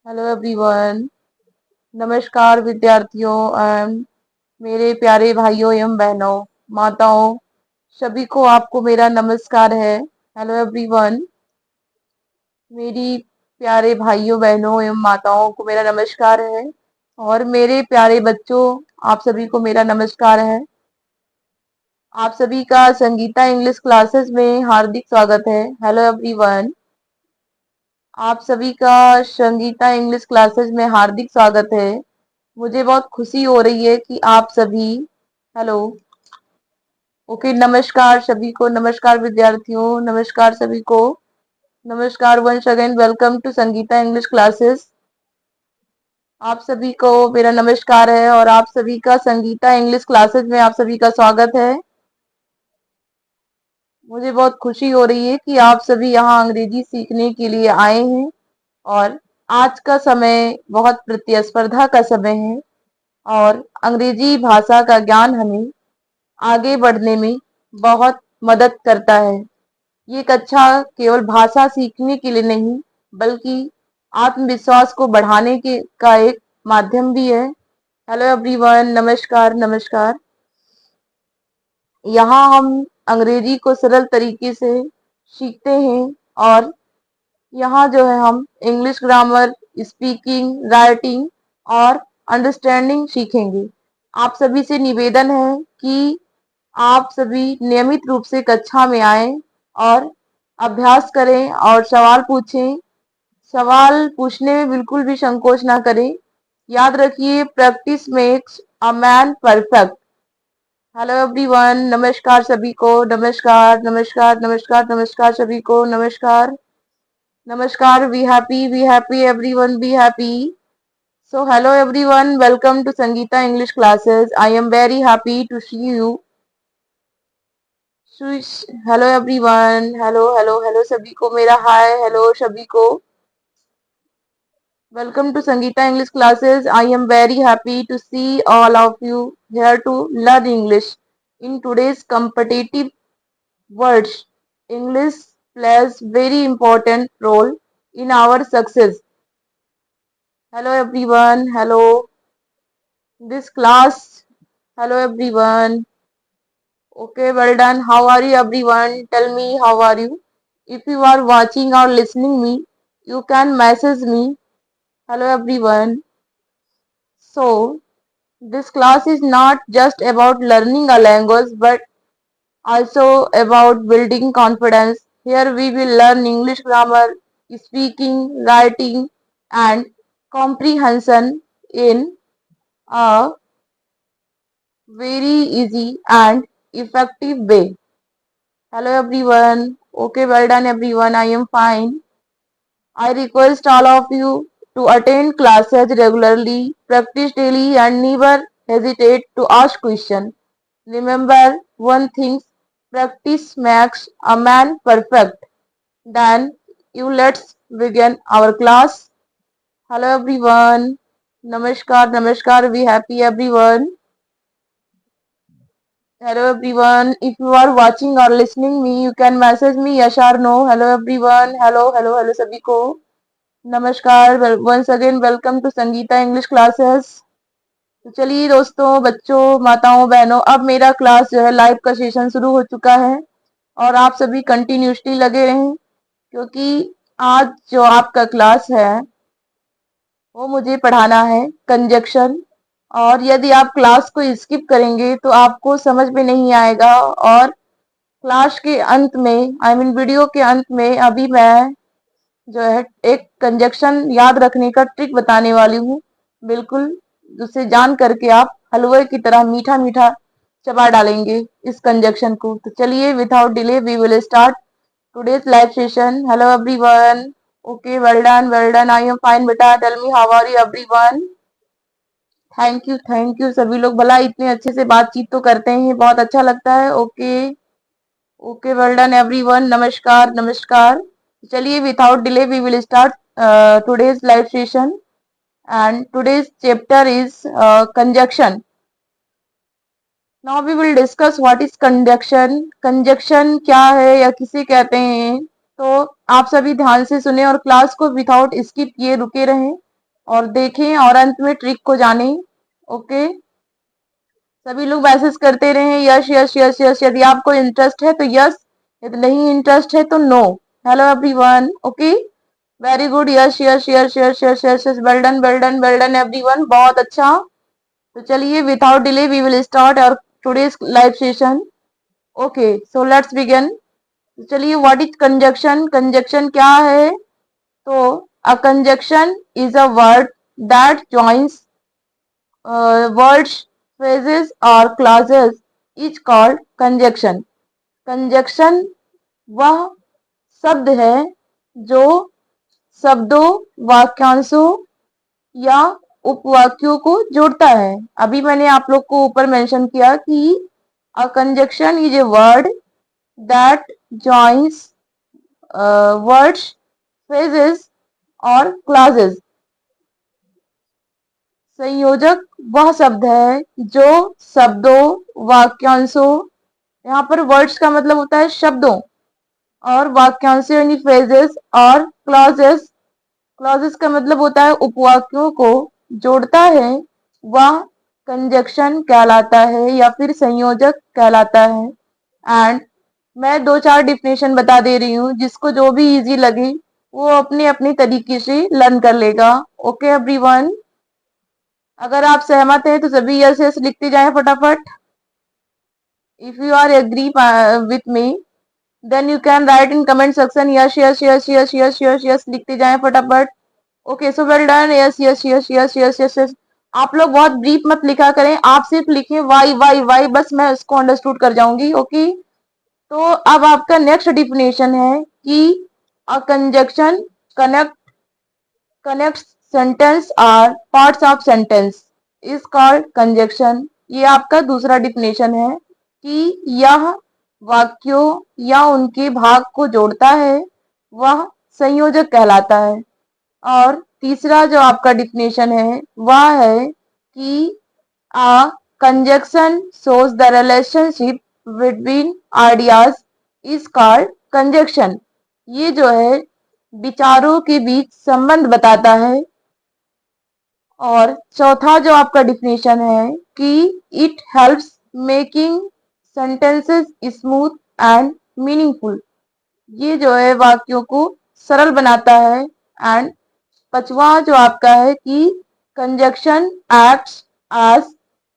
Hello everyone. नमस्कार विद्यार्थियों एवं मेरे प्यारे भाइयों एवं बहनों, माताओं, सभी को आपको मेरा नमस्कार है। हेलो एवरीवन, मेरी प्यारे भाइयों बहनों एवं माताओं को मेरा नमस्कार है और मेरे प्यारे बच्चों, आप सभी को मेरा नमस्कार है। आप सभी का संगीता इंग्लिश क्लासेस में हार्दिक स्वागत है। हेलो एवरीवन, आप सभी का संगीता इंग्लिश क्लासेस में हार्दिक स्वागत है। मुझे बहुत खुशी हो रही है कि आप सभी हेलो ओके नमस्कार सभी को, नमस्कार विद्यार्थियों, नमस्कार सभी को, नमस्कार once again, welcome to Sangeeta English classes. आप सभी को मेरा नमस्कार है और आप सभी का संगीता इंग्लिश क्लासेस में आप सभी का स्वागत है। मुझे बहुत खुशी हो रही है कि आप सभी यहाँ अंग्रेजी सीखने के लिए आए हैं और आज का समय बहुत प्रतिस्पर्धा का समय है और अंग्रेजी भाषा का ज्ञान हमें आगे बढ़ने में बहुत मदद करता है। ये कक्षा केवल भाषा सीखने के लिए नहीं बल्कि आत्मविश्वास को बढ़ाने के का एक माध्यम भी है। हेलो एवरीवन, नमस्कार नमस्कार। यहाँ हम अंग्रेजी को सरल तरीके से सीखते हैं और यहाँ जो है हम इंग्लिश ग्रामर, स्पीकिंग, राइटिंग और अंडरस्टैंडिंग सीखेंगे। आप सभी से निवेदन है कि आप सभी नियमित रूप से कक्षा में आए और अभ्यास करें और सवाल पूछें। सवाल पूछने में बिल्कुल भी संकोच ना करें। याद रखिए, practice makes a man perfect. Hello everyone, नमस्कार सभी को, नमस्कार नमस्कार नमस्कार नमस्कार सभी को, नमस्कार नमस्कार। We happy everyone, be happy. So hello everyone, welcome to Sangeeta English classes. I am very happy to see you. Hello everyone, hello hello hello सभी को मेरा हाय, हेलो सभी को, welcome to Sangeeta English classes. I am very happy to see all of you here to learn English in today's competitive words. English plays very important role in our success. Hello everyone, hello this class, hello everyone. Okay, well done. How are you everyone? Tell me how are you? If you are watching or listening me, you can message me. Hello everyone. So, this class is not just about learning a language but also about building confidence. Here we will learn English grammar, speaking, writing and comprehension in a very easy and effective way. Hello everyone. Okay, well done everyone. I am fine. I request all of you to attend classes regularly, practice daily and never hesitate to ask questions. Remember one thing, practice makes a man perfect. Then you let's begin our class. Hello everyone. Namaskar, namaskar. Be happy everyone. Hello everyone. If you are watching or listening me, you can message me yes or no. Hello everyone. Hello, hello, hello सभी को। नमस्कार, once again welcome to Sangeeta English classes. तो चलिए दोस्तों, बच्चों, माताओं, बहनों, अब मेरा क्लास जो है लाइव का सेशन शुरू हो चुका है और आप सभी कंटिन्यूसली लगे रहें क्योंकि आज जो आपका क्लास है वो मुझे पढ़ाना है कंजक्शन। और यदि आप क्लास को स्किप करेंगे तो आपको समझ में नहीं आएगा और क्लास के अंत में वीडियो के अंत में अभी मैं जो है एक कंजक्शन याद रखने का ट्रिक बताने वाली हूँ। बिल्कुल उसे जान करके आप हलवे की तरह मीठा मीठा चबा डालेंगे इस कंजक्शन को। तो चलिए, without delay we will start today's live session. Hello everyone. Okay, well done well done. I am fine बेटा। Tell me how are you everyone. Thank you सभी लोग, भला इतने अच्छे से बातचीत तो करते हैं, बहुत अच्छा लगता है। Okay okay, well done everyone. नमस्कार नमस्कार। चलिए, without delay we will start today's live session and today's chapter is conjunction. Now we will discuss what is conjunction. Conjunction क्या है या किसे कहते हैं, तो आप सभी ध्यान से सुने और क्लास को विदाउट स्किप किए रुके रहें। और देखें और अंत में ट्रिक को जाने। ओके, सभी लोग मैसेज करते रहे यस यस यस यस। यदि आपको इंटरेस्ट है तो यस, यदि नहीं इंटरेस्ट है तो no. Hello everyone. Okay, very good. Yes yes yes yes yes yes yes, well done well done well done everyone, बहुत अच्छा। तो चलिए without delay we will start our today's live session. Okay, so let's begin. चलिए, what is conjunction? Conjunction क्या है? तो a conjunction is a word that joins words, phrases or clauses is called conjunction. Conjunction वह शब्द है जो शब्दों, वाक्यांशों या उपवाक्यों को जोड़ता है। अभी मैंने आप लोग को ऊपर मेंशन किया कि a conjunction is a word that joins words, phrases और क्लॉजेस। संयोजक वह शब्द है जो शब्दों, वाक्यांशों, यहाँ पर वर्ड्स का मतलब होता है शब्दों, और वाक्यांशों यानी फ्रेजेस, और क्लॉजेस, क्लॉजेस का मतलब होता है उपवाक्यों को जोड़ता है, वह कंजक्शन कहलाता है या फिर संयोजक कहलाता है। एंड मैं दो चार डिफिनेशन बता दे रही हूँ, जिसको जो भी इजी लगे वो अपने अपने तरीके से लर्न कर लेगा। ओके एवरीवन, अगर आप सहमत हैं तो सभी यस यस लिखते जाएं फटाफट। If you are agree with me then you can write in comment section yes yes yes yes yes yes yes, लिखते जाएं फटाफट। Okay, so well done. Yes yes yes yes yes yes yes. आप लोग बहुत brief मत लिखा करें, आप सिर्फ लिखें वाई वाई वाई, बस मैं इसको अंडरस्टूड कर जाऊंगी। ओके, तो अब आपका नेक्स्ट डिफिनेशन है कि a conjunction connect connects sentence or parts of sentence is called conjunction। ये आपका दूसरा डिफिनेशन है कि यह वाक्यों या उनके भाग को जोड़ता है, वह संयोजक कहलाता है। और तीसरा जो आपका डिफिनेशन है वह है कि a conjunction shows the relationship between ideas is called conjunction। ये जो है विचारों के बीच संबंध बताता है। और चौथा जो आपका डिफिनेशन है कि it helps making sentences smooth and meaningful. ये जो है वाक्यों को सरल बनाता है। एंड पांचवा जो आपका है कि conjunction acts as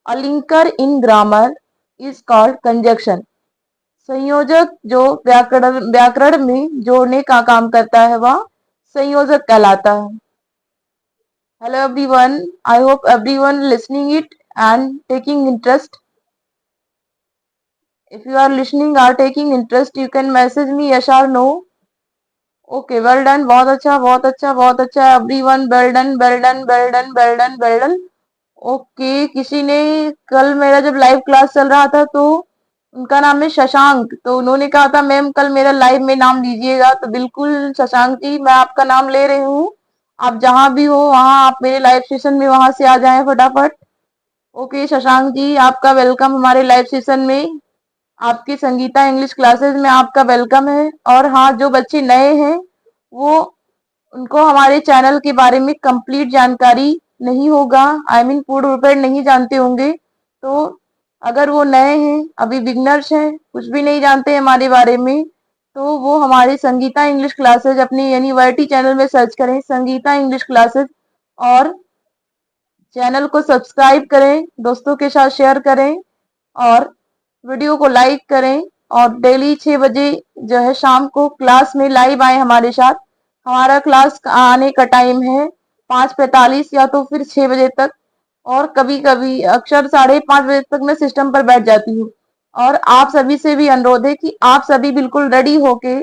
a linker in grammar is called conjunction. संयोजक जो व्याकरण में जोड़ने का काम करता है वह संयोजक कहलाता है। Hello everyone, I hope everyone listening it and taking interest. If you are listening or taking interest, you can message me yes or no. Okay, well done, बहुत अच्छा बहुत अच्छा बहुत अच्छा everyone, well done well done well done well done well done। Okay, किसी ने कल मेरा जब लाइव क्लास चल रहा था तो उनका नाम है शशांक, तो उन्होंने कहा था मैम कल मेरा लाइव में नाम लीजिएगा, तो बिल्कुल शशांक जी मैं आपका नाम ले रही हूँ। आप जहां भी हो वहां आप मेरे लाइव सेशन में वहां से आ जाएं फटाफट। ओके शशांक जी, आपका वेलकम हमारे लाइव सेशन में, आपकी संगीता इंग्लिश क्लासेस में आपका वेलकम है। और हाँ, जो बच्चे नए हैं वो उनको हमारे चैनल के बारे में कंप्लीट जानकारी नहीं होगा, आई मीन पूर्ण रूप नहीं जानते होंगे। तो अगर वो नए हैं, अभी बिगनर्स हैं, कुछ भी नहीं जानते हमारे बारे में, तो वो हमारे संगीता इंग्लिश क्लासेस अपने यानी YT चैनल में सर्च करें संगीता इंग्लिश क्लासेस, और चैनल को सब्सक्राइब करें, दोस्तों के साथ शेयर करें और वीडियो को लाइक करें। और डेली 6 बजे जो है शाम को क्लास में लाइव आए हमारे साथ। हमारा क्लास आने का टाइम है 5:45 या तो फिर 6 बजे तक, और कभी कभी अक्सर 5:30 बजे तक मैं सिस्टम पर बैठ जाती हूँ। और आप सभी से भी अनुरोध है कि आप सभी बिल्कुल रेडी होके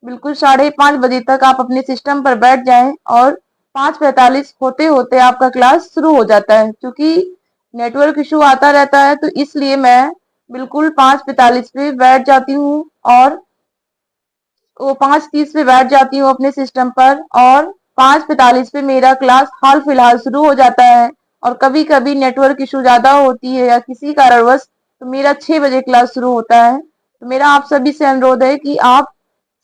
बिल्कुल 5:30 बजे तक आप अपने सिस्टम पर बैठ जाएं, और 5:45 होते होते आपका क्लास शुरू हो जाता है। क्योंकि नेटवर्क इशू आता रहता है तो इसलिए मैं बिल्कुल 5:45 पे बैठ जाती हूँ, और वो 5:30 पे बैठ जाती हूँ अपने सिस्टम पर, और 5:45 पे मेरा क्लास हाल फिलहाल शुरू हो जाता है। और कभी कभी नेटवर्क इशू ज्यादा होती है या किसी कारणवश तो मेरा 6 बजे क्लास शुरू होता है। तो मेरा आप सभी से अनुरोध है कि आप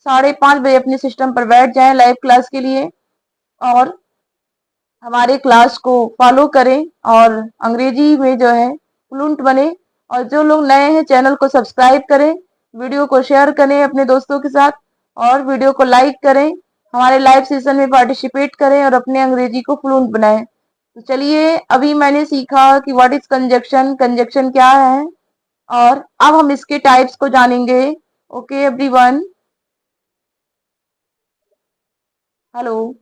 5:30 बजे अपने सिस्टम पर बैठ जाएं लाइव क्लास के लिए। और हमारे क्लास को फॉलो करें और अंग्रेजी में जो है फ्लुएंट बने। और जो लोग नए हैं चैनल को सब्सक्राइब करें, वीडियो को शेयर करें अपने दोस्तों के साथ और वीडियो को लाइक करें। हमारे लाइव सेशन में पार्टिसिपेट करें और अपने अंग्रेजी को फ्लुएंट बनाएं। तो चलिए, अभी मैंने सीखा कि व्हाट इज कंजक्शन, कंजक्शन क्या है, और अब हम इसके टाइप्स को जानेंगे। Okay everyone, hello.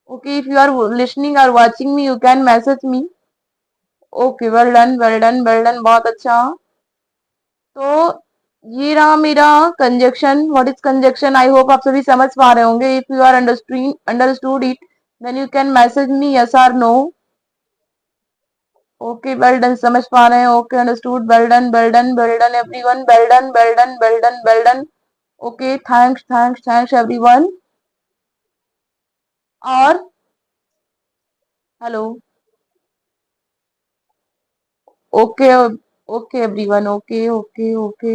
Okay, if you are listening or watching me, you can message me. Okay, well done, well done, well done, बहुत अच्छा। तो ये रहा मेरा conjunction. What is conjunction? I hope आप सभी समझ पा रहे होंगे। If you are understood it, then you can message me yes और नो। ओके, वेल डन, समझ पा रहे हैं। Okay, understood, well done, well done, well done everyone, well done, well done, well done, well done. Okay, thanks, thanks, thanks everyone. और hello. Okay, okay everyone, okay okay okay.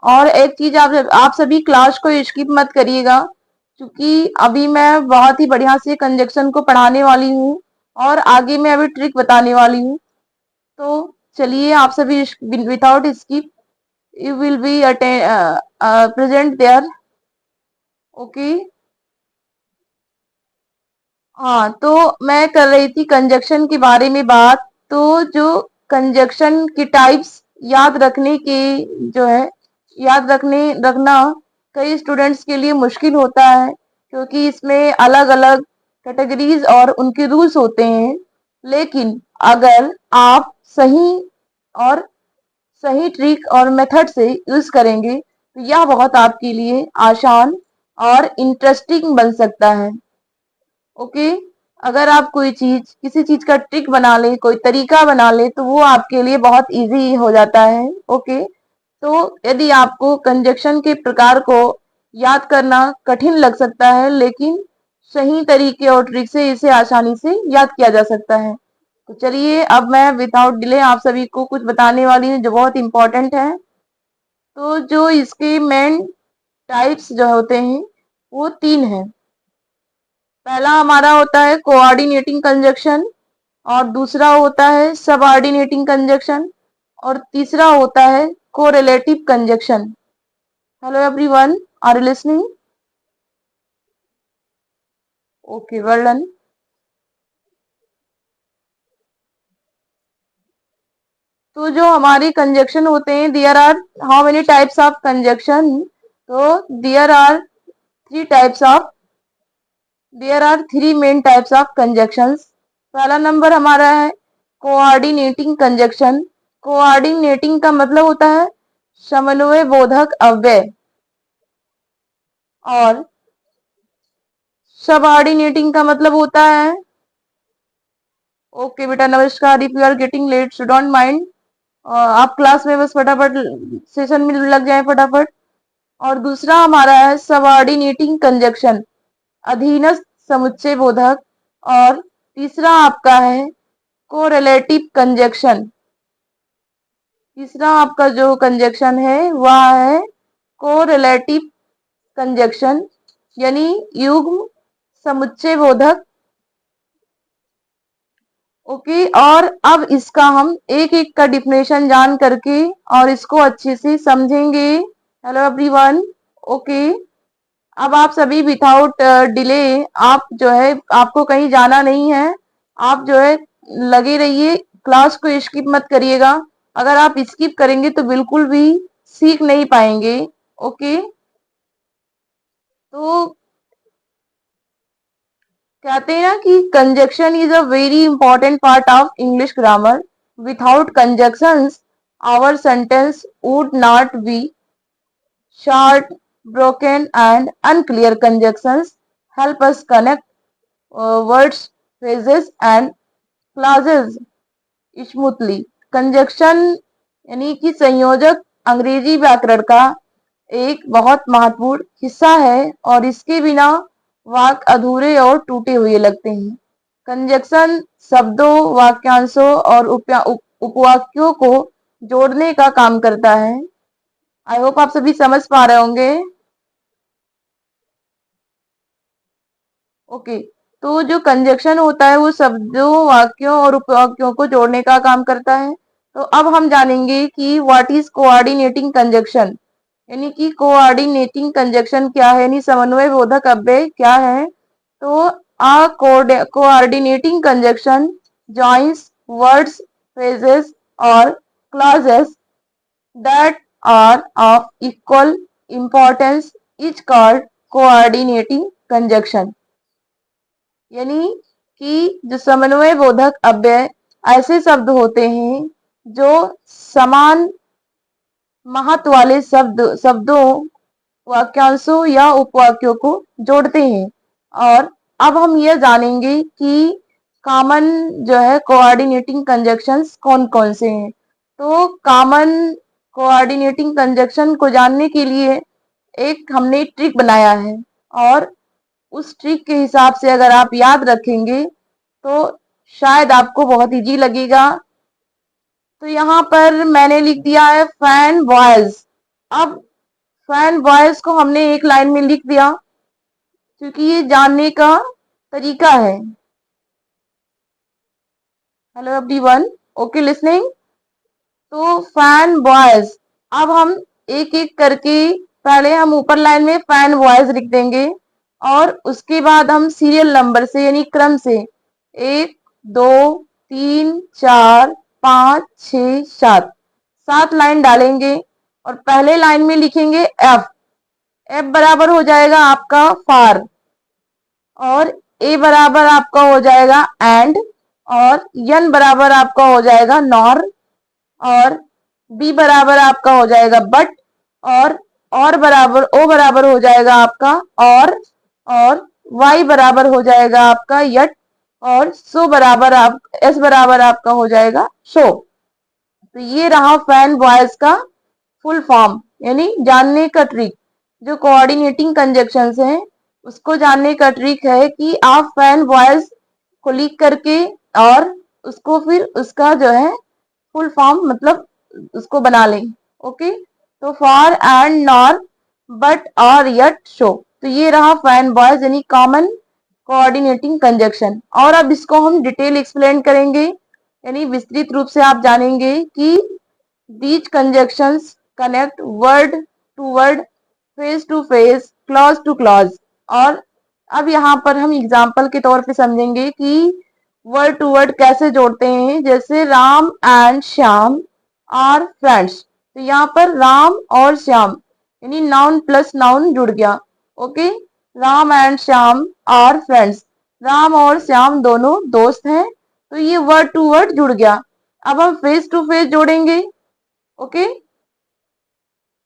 और एक चीज, आप सभी क्लास को स्किप मत करिएगा, क्योंकि अभी मैं बहुत ही बढ़िया से कंजक्शन को पढ़ाने वाली हूँ और आगे मैं अभी ट्रिक बताने वाली हूँ। तो चलिए, आप सभी without skip you will be present there. Okay. हाँ, तो मैं कर रही थी कंजक्शन के बारे में बात। तो जो कंजक्शन की टाइप्स याद रखने के जो है याद रखना कई स्टूडेंट्स के लिए मुश्किल होता है, क्योंकि इसमें अलग अलग कैटेगरीज और उनके रूल्स होते हैं। लेकिन अगर आप और सही ट्रिक और मेथड से यूज करेंगे तो यह बहुत आपके लिए आसान और इंटरेस्टिंग बन सकता है। ओके। अगर आप किसी चीज का ट्रिक बना ले, कोई तरीका बना ले, तो वो आपके लिए बहुत इजी हो जाता है। ओके। तो यदि आपको कंजक्शन के प्रकार को याद करना कठिन लग सकता है, लेकिन सही तरीके और ट्रिक से इसे आसानी से याद किया जा सकता है। तो चलिए, अब मैं विदाउट डिले आप सभी को कुछ बताने वाली हूँ जो बहुत इंपॉर्टेंट है। तो जो इसके मेन टाइप्स जो होते हैं वो तीन हैं। पहला हमारा होता है कोऑर्डिनेटिंग कंजक्शन, और दूसरा होता है सबऑर्डिनेटिंग कंजक्शन, और तीसरा होता है correlative conjunction. Hello everyone, are you listening? Okay, well done. तो जो हमारी कंजक्शन होते हैं, there are how many types of conjunction? तो there are three types of there are three main types of conjunctions. पहला नंबर हमारा है coordinating conjunction. Coordinating का मतलब होता है समन्वय बोधक अव्यय। और सबऑर्डिनेटिंग का मतलब होता है, ओके बेटा नमस्कार, if you are getting late so don't mind, आप क्लास में बस फटाफट सेशन में लग जाए फटाफट। और दूसरा हमारा है सबऑर्डिनेटिंग कंजक्शन, अधीनस्थ समुच्चय बोधक। और तीसरा आपका है कोरिलेटिव कंजक्शन। तीसरा आपका जो कंजक्शन है वह है कोरिलेटिव कंजक्शन, यानी युग्म समुच्चय बोधक। ओके। और अब इसका हम एक एक का डिफिनेशन जान करके और इसको अच्छे से समझेंगे। Hello everyone. ओके। अब आप सभी विदाउट डिले, आप जो है आपको कहीं जाना नहीं है, आप जो है लगे रहिए, क्लास को स्किप मत करिएगा। अगर आप स्किप करेंगे तो बिल्कुल भी सीख नहीं पाएंगे। ओके। तो कहते हैं ना कि conjunction is a very important part of English grammar. Without conjunctions our sentence would not be short, broken, and unclear conjunctions help us connect words, phrases, and clauses smoothly. Conjunction यानी कि संयोजक अंग्रेजी व्याकरण का एक बहुत महत्वपूर्ण हिस्सा है, और इसके बिना वाक्य अधूरे और टूटे हुए लगते हैं। कंजक्शन शब्दों, वाक्यांशों और उपवाक्यों को जोड़ने का काम करता है। आई होप आप सभी समझ पा रहे होंगे। ओके, तो जो कंजक्शन होता है वो शब्दों, वाक्यों और उपवाक्यों को जोड़ने का काम करता है। तो अब हम जानेंगे कि व्हाट इज कोऑर्डिनेटिंग कंजक्शन, यानी कि कोऑर्डिनेटिंग कंजक्शन क्या है, यानी समन्वय बोधक अव्यय क्या है। तो a coordinating conjunction joins words, phrases or clauses that are of equal importance is called coordinating conjunction। यानी कि जो समन्वय बोधक अव्यय ऐसे शब्द होते हैं जो समान महत्व वाले शब्दों, वाक्यांशों या उपवाक्यों को जोड़ते हैं। और अब हम यह जानेंगे कि कॉमन जो है कोऑर्डिनेटिंग कंजक्शंस कौन कौन से हैं। तो कॉमन कोऑर्डिनेटिंग कंजक्शन को जानने के लिए एक हमने ट्रिक बनाया है, और उस ट्रिक के हिसाब से अगर आप याद रखेंगे तो शायद आपको बहुत इजी लगेगा। तो यहाँ पर मैंने लिख दिया है फैन बॉयज। अब फैन बॉयज को हमने एक लाइन में लिख दिया क्योंकि ये जानने का तरीका है। Hello everyone, okay listening. तो फैन बॉयज, अब हम एक एक करके पहले हम ऊपर लाइन में फैन बॉयज लिख देंगे और उसके बाद हम सीरियल नंबर से यानी क्रम से 1 2 3 4 5 6 7 7 लाइन डालेंगे और पहले लाइन में लिखेंगे एफ। एफ बराबर हो जाएगा आपका फार, और ए बराबर आपका हो जाएगा एंड, और एन बराबर आपका हो जाएगा नॉर, और बी बराबर आपका हो जाएगा बट, और बराबर ओ बराबर हो जाएगा आपका और वाई बराबर हो जाएगा आपका यट, और सो बराबर आप एस बराबर आपका हो जाएगा शो। तो ये रहा फैन बॉयज का फुल फॉर्म, यानी जानने का ट्रिक। जो कोऑर्डिनेटिंग कंजक्शंस हैं उसको जानने का ट्रिक है कि आप फैन वॉइस को लिख करके और उसको फिर उसका जो है फुल फॉर्म मतलब उसको बना लें। ओके, तो फॉर एंड नॉर बट और यट शो। तो ये रहा फैन बॉयज यानी कॉमन कोऑर्डिनेटिंग कंजक्शन। और अब इसको हम डिटेल एक्सप्लेन करेंगे, यानी विस्तृत रूप से आप जानेंगे कि these conjunctions connect word to word, phrase to phrase, clause to clause। और अब यहाँ पर हम एग्जाम्पल के तौर पे समझेंगे कि वर्ड टू वर्ड कैसे जोड़ते हैं। जैसे Ram and Shyam are friends, तो यहाँ पर राम और श्याम यानी नाउन प्लस नाउन जुड़ गया। Okay, Ram and Shyam are friends, Ram और श्याम दोनों दोस्त हैं, तो ये वर्ड टू वर्ड जुड़ गया। अब हम फेस टू फेस जोड़ेंगे। ओके,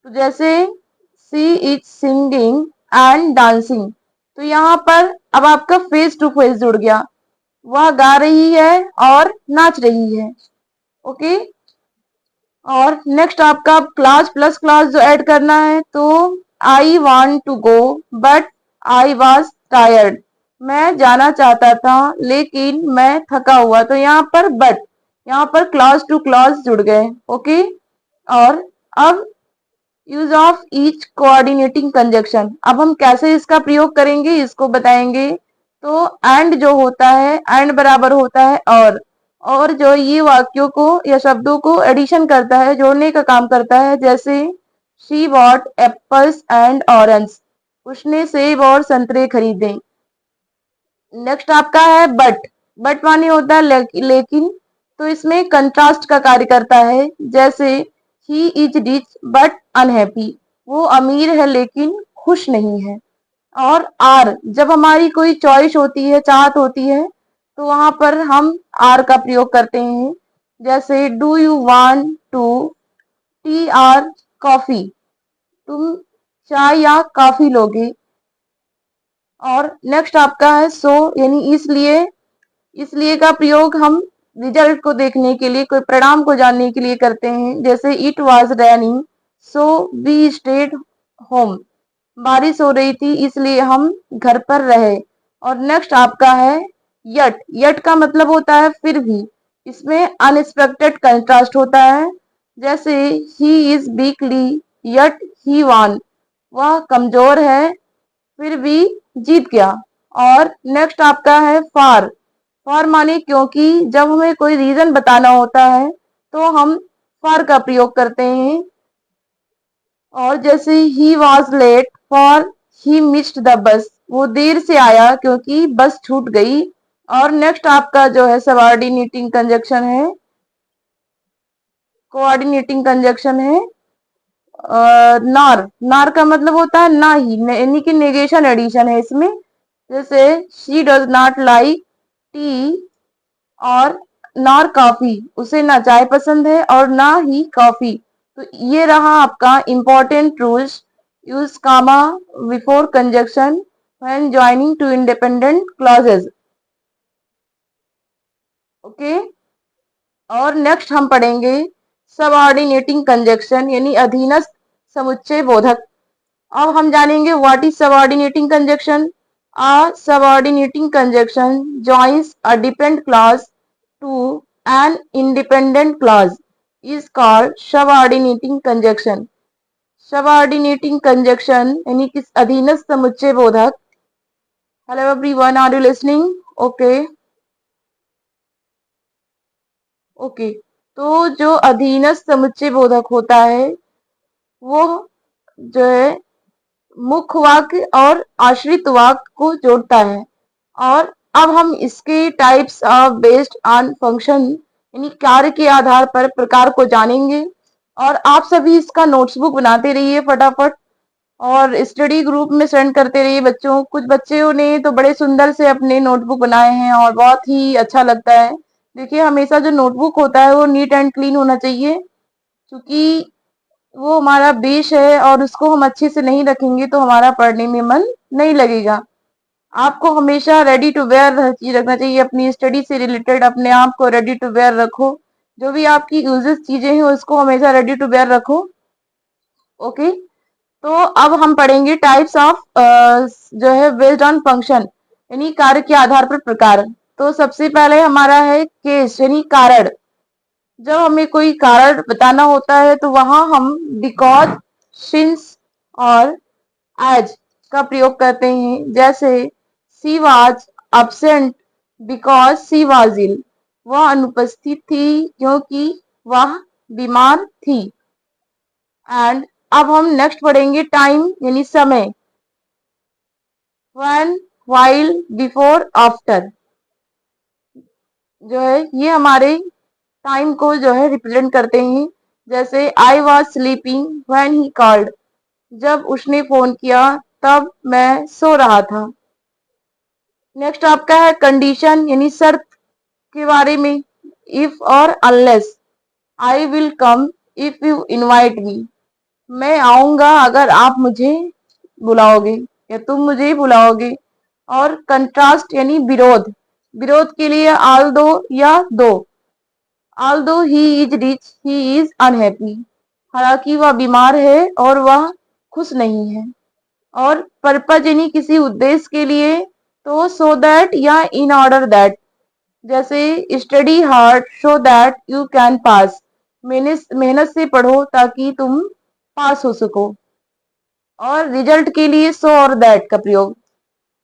तो जैसे सी इज सिंगिंग एंड डांसिंग, तो यहाँ पर अब आपका फेस टू फेस जुड़ गया, वह गा रही है और नाच रही है। ओके, और नेक्स्ट आपका क्लास प्लस क्लास जो ऐड करना है, तो I want to go but I was tired, मैं जाना चाहता था लेकिन मैं थका हुआ, तो यहाँ पर बट, यहाँ पर क्लॉज टू क्लॉज जुड़ गए। ओके, और अब use of each coordinating conjunction, अब हम कैसे इसका प्रयोग करेंगे इसको बताएंगे। तो एंड जो होता है, एंड बराबर होता है और जो ये वाक्यों को या शब्दों को एडिशन करता है, जोड़ने का काम करता है। जैसे she bought apples and orange, उसने सेब और संतरे खरीदे। नेक्स्ट आपका है बट, बट माने होता है लेकिन, तो इसमें कंट्रास्ट का कार्य करता है। जैसे he is rich but unhappy, वो अमीर है लेकिन खुश नहीं है। और आर, जब हमारी कोई चॉइस होती है, चाहत होती है, तो वहां पर हम आर का प्रयोग करते हैं। जैसे do you want to tea or coffee, तुम चाय या कॉफी लोगे। और नेक्स्ट आपका है सो, यानी इसलिए, इसलिए का प्रयोग हम रिजल्ट को देखने के लिए, कोई परिणाम को जानने के लिए करते हैं। जैसे it was raining so we stayed home, बारिश हो रही थी इसलिए हम घर पर रहे। और नेक्स्ट आपका है यट, यट का मतलब होता है फिर भी। इसमें अनएक्सपेक्टेड कंट्रास्ट होता है। जैसे he is weekly yet he one, वह कमजोर है फिर भी जीत गया। और नेक्स्ट आपका है फार। फार माने क्योंकि जब हमें कोई रीजन बताना होता है तो हम फार का प्रयोग करते हैं। और जैसे he was late for he missed the bus, वो देर से आया क्योंकि बस छूट गई। और नेक्स्ट आपका जो है सबऑर्डिनेटिंग कंजक्शन है, कोऑर्डिनेटिंग कंजक्शन है नार। नार का मतलब होता है ना ही, यानी कि नेगेशन एडिशन है इसमें। जैसे she does not like T और नॉर कॉफी, उसे ना चाय पसंद है और ना ही कॉफी। तो ये रहा आपका important rules. Use comma before conjunction when joining two independent clauses. Okay, और नेक्स्ट हम पढ़ेंगे सबऑर्डिनेटिंग कंजक्शन यानी अधीनस्थ समुच्चय बोधक। अब हम जानेंगे what is subordinating conjunction. A subordinating conjunction joins a dependent clause to an independent clause is called subordinating conjunction. Subordinating conjunction यानी कि अधीनस्थ समुच्चय बोधक। Hello everyone, are you listening? Okay okay. तो जो अधीनस्थ समुच्चय बोधक होता है वो जो है मुख्य वाक्य और आश्रित वाक्य को जोड़ता है। और अब हम इसके types of based on function यानी कार्य के आधार पर प्रकार को जानेंगे। और आप सभी इसका नोट्सबुक बनाते रहिए फटाफट और स्टडी ग्रुप में सेंड करते रहिए बच्चों। कुछ बच्चों ने तो बड़े सुंदर से अपने नोटबुक बनाए हैं और बहुत ही अच्छा लगता है। देखिए, हमेशा जो नोटबुक होता है वो नीट एंड क्लीन होना चाहिए, क्योंकि वो हमारा बेस है और उसको हम अच्छे से नहीं रखेंगे तो हमारा पढ़ने में मन नहीं लगेगा। आपको हमेशा रेडी टू वेयर चीज रखना चाहिए। अपनी स्टडी से रिलेटेड अपने आप को रेडी टू वेयर रखो। जो भी आपकी यूजेस चीजें हैं उसको हमेशा रेडी टू वेयर रखो। ओके, तो अब हम पढ़ेंगे टाइप्स ऑफ जो है बेस्ड ऑन फंक्शन यानी कार्य के आधार पर प्रकार। तो सबसे पहले हमारा है केस यानी कारण। जब हमें कोई कारण बताना होता है तो वहां हम बिकॉज, सिंस और एज का प्रयोग करते हैं। जैसे she was absent because she was ill, वह अनुपस्थित थी क्योंकि वह बीमार थी। एंड अब हम नेक्स्ट पढ़ेंगे टाइम यानी समय। व्हेन, व्हाइल, बिफोर, आफ्टर, जो है ये हमारे टाइम को जो है रिप्रेजेंट करते हैं। जैसे I was sleeping when he called, जब उसने फोन किया तब मैं सो रहा था। नेक्स्ट आपका है कंडीशन यानी शर्त के बारे में। इफ और unless, I will come if you invite me, मैं आऊंगा अगर आप मुझे बुलाओगे या तुम मुझे बुलाओगे। और कंट्रास्ट यानी विरोध, विरोध के लिए आल दो या दो। आल दो he is rich he is unhappy, हालांकि वह बीमार है और वह खुश नहीं है। और पर्पज यानी किसी उद्देश्य के लिए, तो सो दैट या इन ऑर्डर दैट। जैसे study hard so that you can pass, मेहनत से पढ़ो ताकि तुम पास हो सको। और रिजल्ट के लिए सो और दैट का प्रयोग।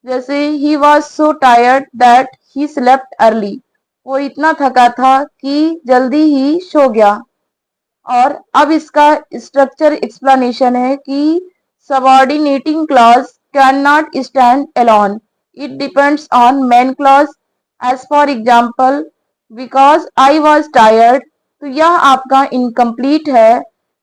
जैसे he was so tired that he slept early, वो इतना थका था कि जल्दी ही सो गया। और अब इसका स्ट्रक्चर एक्सप्लेनेशन है कि subordinating clause can not stand alone, it depends on main clause. As for example, because I was tired, तो यह आपका इनकम्प्लीट है।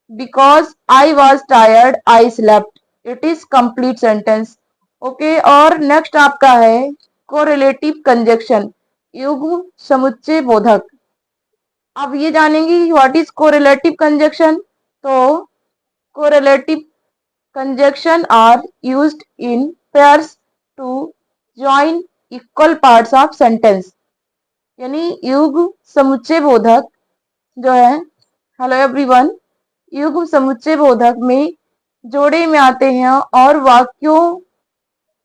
Because I was tired I slept, it is complete sentence. Okay, और next आपका है correlative conjunction, युग्म समुच्चय बोधक। अब ये जानेंगे व्हाट इज कोरिलेटिव कंजक्शन। तो correlative conjunction are used in pairs to join equal parts of sentence, यानी युग्म समुच्चय बोधक जो है, हेलो एवरीवन, युग्म समुच्चय बोधक में जोड़े में आते हैं और वाक्यों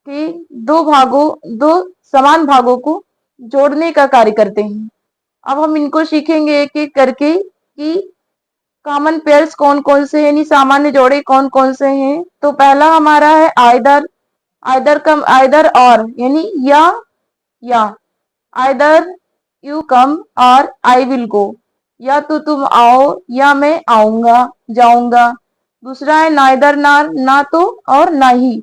के दो समान भागों को जोड़ने का कार्य करते हैं। अब हम इनको सीखेंगे एक एक करके कि कॉमन पेयर्स कौन कौन से हैं, यानी सामान्य जोड़े कौन कौन से हैं। तो पहला हमारा है आइदर, आइदर और यानी या आइदर यू कम और आई विल गो, या तो तुम आओ या मैं आऊंगा जाऊंगा। दूसरा है नाइदर नार, ना तो और ना ही,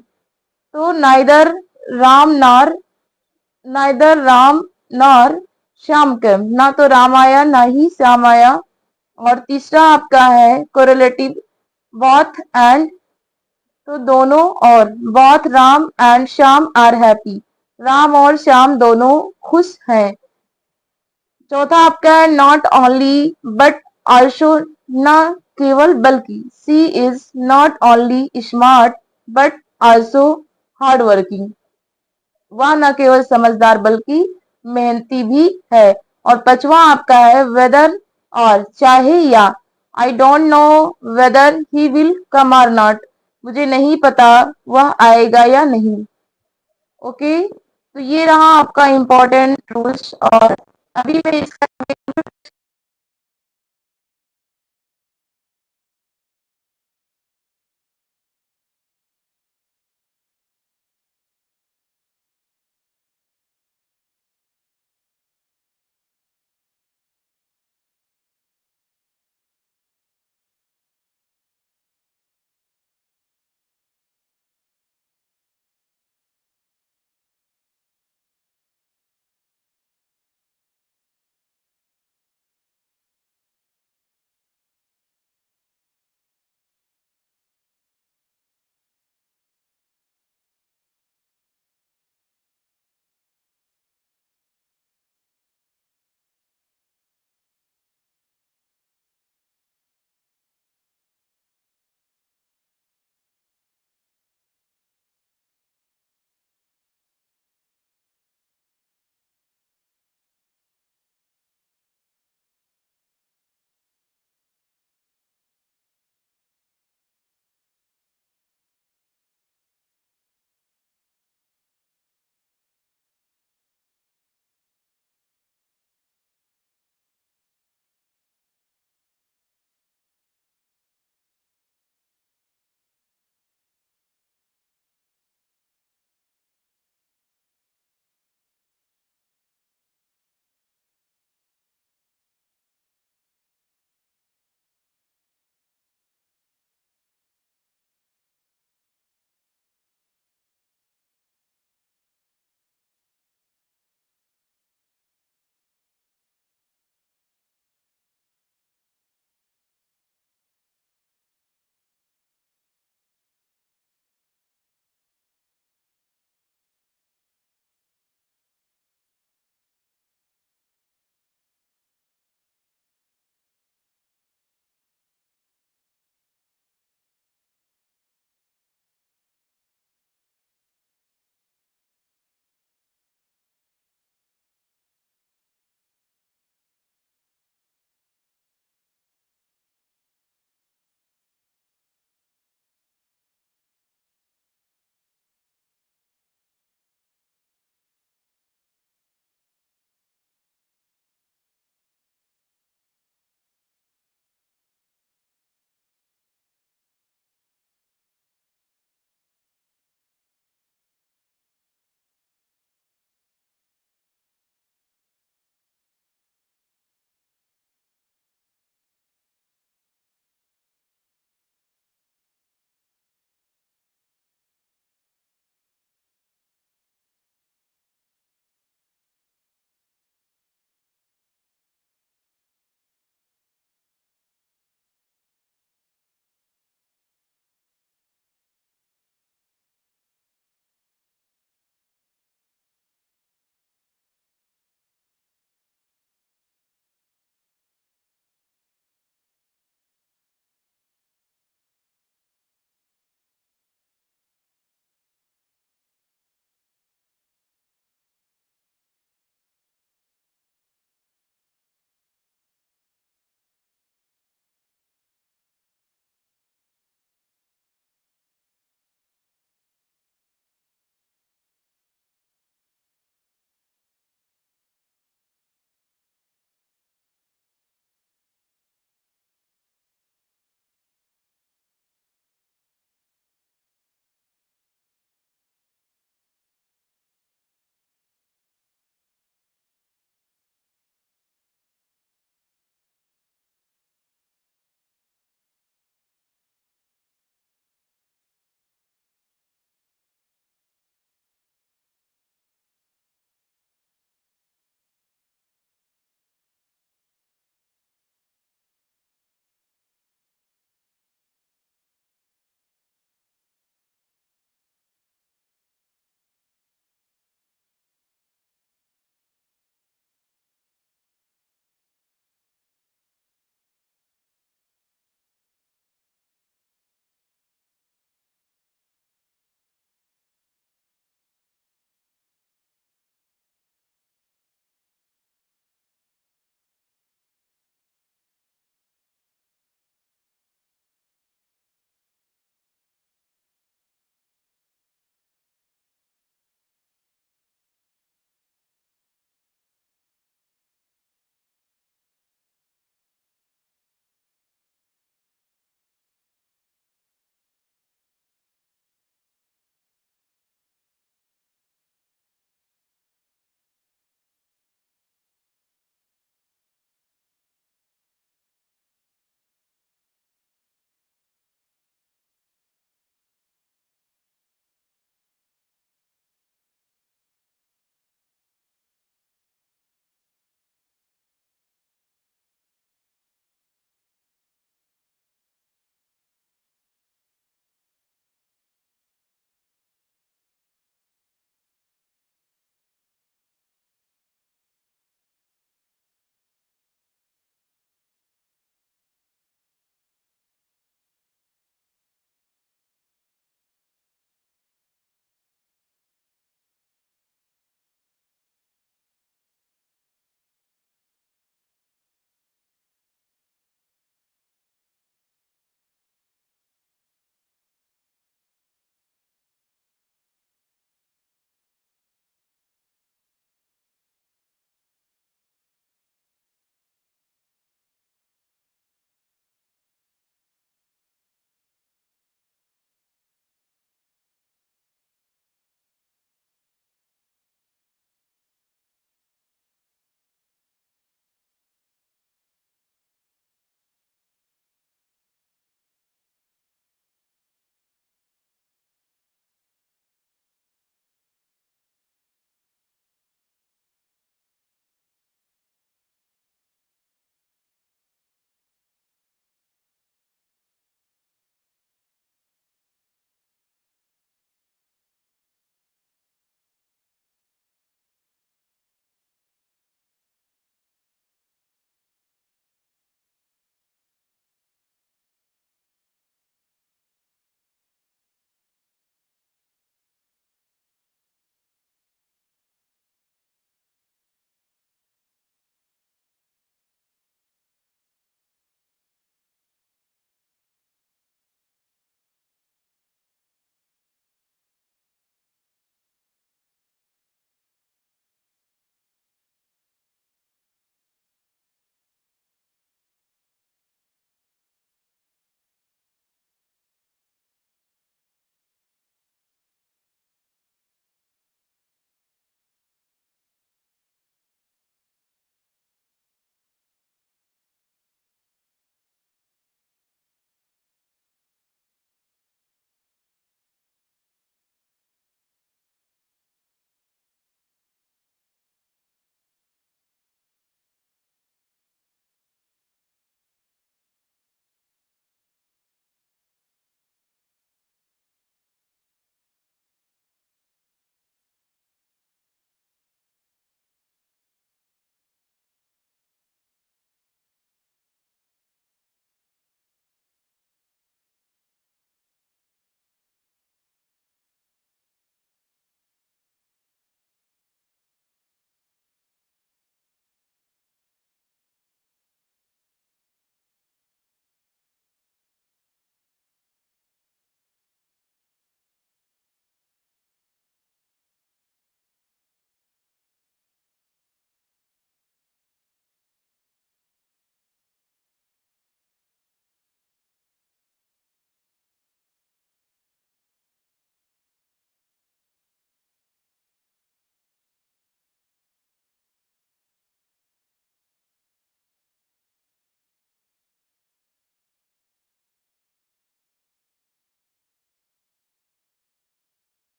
तो नाइदर राम नॉर श्याम केम, ना तो राम आया ना ही श्याम आया। और तीसरा आपका है कोरिलेटिव बोथ एंड, तो दोनों और, both Ram and Shyam are happy, Ram और श्याम दोनों खुश हैं। चौथा आपका है नॉट ओनली बट ऑल्सो, न केवल बल्कि, she is not only smart but also hard working, वह न केवल समझदार बल्कि मेहनती भी है। और पांचवा आपका है वेदर और, चाहे या, I don't know whether he will come और नॉट, मुझे नहीं पता वह आएगा या नहीं। ओके, तो ये रहा आपका इम्पोर्टेंट रूल्स। और अभी मैं इसका